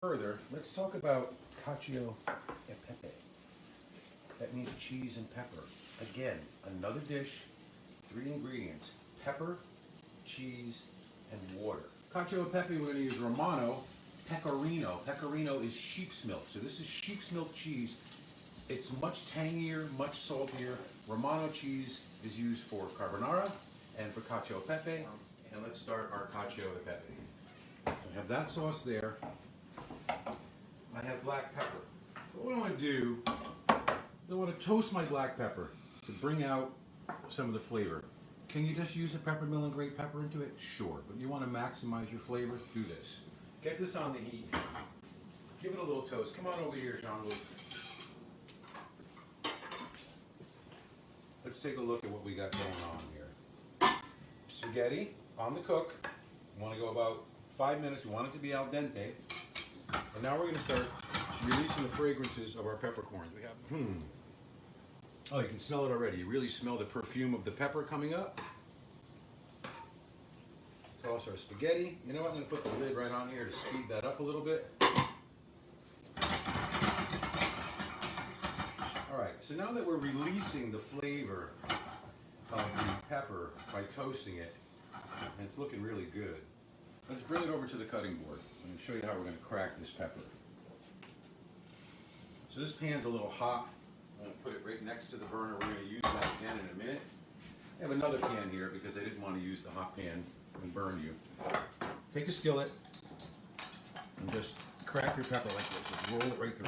Further, let's talk about Cacio e Pepe. That means cheese and pepper. Again, another dish, 3 ingredients: pepper, cheese, and water. Cacio e Pepe, we're going to use Romano Pecorino. Pecorino is sheep's milk. So this is sheep's milk cheese. It's much tangier, much saltier. Romano cheese is used for carbonara and for Cacio e Pepe. And let's start our Cacio e Pepe. So I have that sauce there. I have black pepper. So what I want to do, I want to toast my black pepper to bring out some of the flavor. Can you just use a pepper mill and grate pepper into it? Sure, but you want to maximize your flavor? Do this. Get this on the heat. Give it a little toast. Come on over here, Jean-Luc. Let's take a look at what we got going on here. Spaghetti on the cook. You want to go about 5 minutes. You want it to be al dente. And now we're going to start releasing the fragrances of our peppercorns. We have, oh, you can smell it already. You really smell the perfume of the pepper coming up. Toss our spaghetti. You know what? I'm going to put the lid right on here to speed that up a little bit. All right, so now that we're releasing the flavor of the pepper by toasting it, and it's looking really good, let's bring it over to the cutting board. I'm going to show you how we're going to crack this pepper. So this pan's a little hot. I'm going to put it right next to the burner. We're going to use that again in a minute. I have another pan here because I didn't want to use the hot pan and burn you. Take a skillet and just crack your pepper like this. Just roll it right through.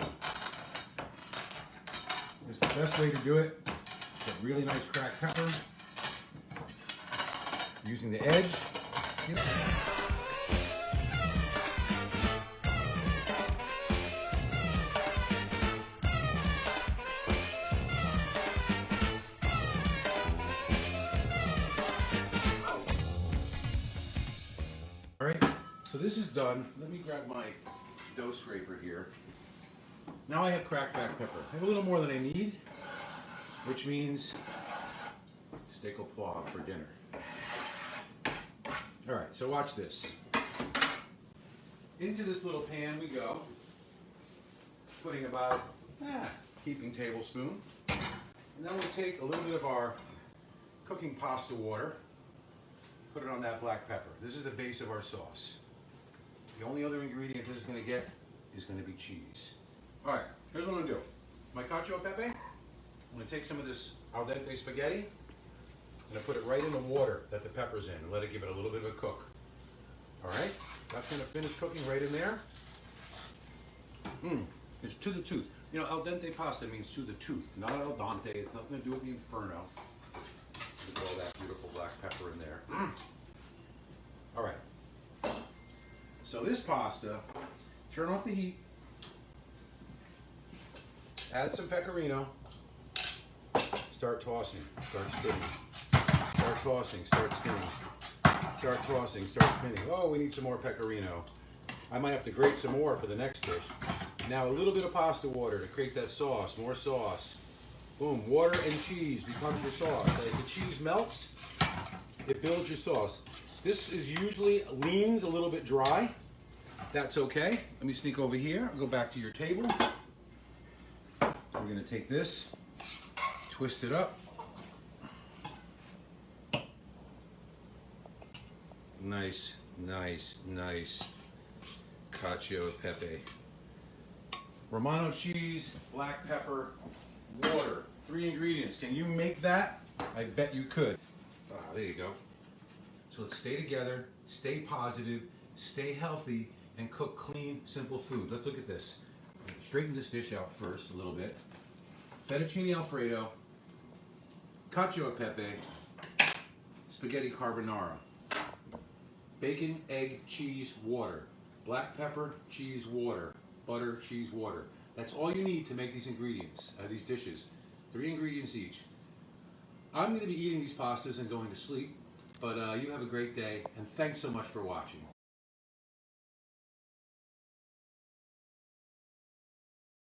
It's the best way to do it. Get really nice cracked pepper. Using the edge. All right, so this is done. Let me grab my dough scraper here. Now I have cracked black pepper. I have a little more than I need, which means steak au poivre for dinner. All right, so watch this. Into this little pan we go, putting about heaping tablespoon. And then we'll take a little bit of our cooking pasta water, put it on that black pepper. This is the base of our sauce. The only other ingredient this is going to get is going to be cheese. All right, here's what I'm going to do. My cacio e pepe, I'm going to take some of this al dente spaghetti and I put it right in the water that the pepper's in and let it give it a little bit of a cook. All right, that's going to finish cooking right in there. It's to the tooth. You know, al dente pasta means to the tooth, not al dente. It's nothing to do with the inferno. Put all that beautiful black pepper in there. All right. So this pasta, turn off the heat. Add some pecorino. Start tossing. Start spinning. Start tossing. Start spinning. Start tossing. Start spinning. Oh, we need some more pecorino. I might have to grate some more for the next dish. Now a little bit of pasta water to create that sauce. More sauce. Boom. Water and cheese becomes your sauce. As the cheese melts, it builds your sauce. This is usually leans a little bit dry. That's okay. Let me sneak over here. I'll go back to your table. We're going to take this, twist it up. Nice, nice, nice cacio e pepe. Romano cheese, black pepper, water. 3 ingredients. Can you make that? I bet you could. There you go. So let's stay together, stay positive, stay healthy, and cook clean, simple food. Let's look at this. Straighten this dish out first a little bit. Fettuccine Alfredo, cacio e pepe, spaghetti carbonara, bacon, egg, cheese, water, black pepper, cheese, water, butter, cheese, water. That's all you need to make these ingredients, these dishes. 3 ingredients each. I'm going to be eating these pastas and going to sleep, but you have a great day, and thanks so much for watching.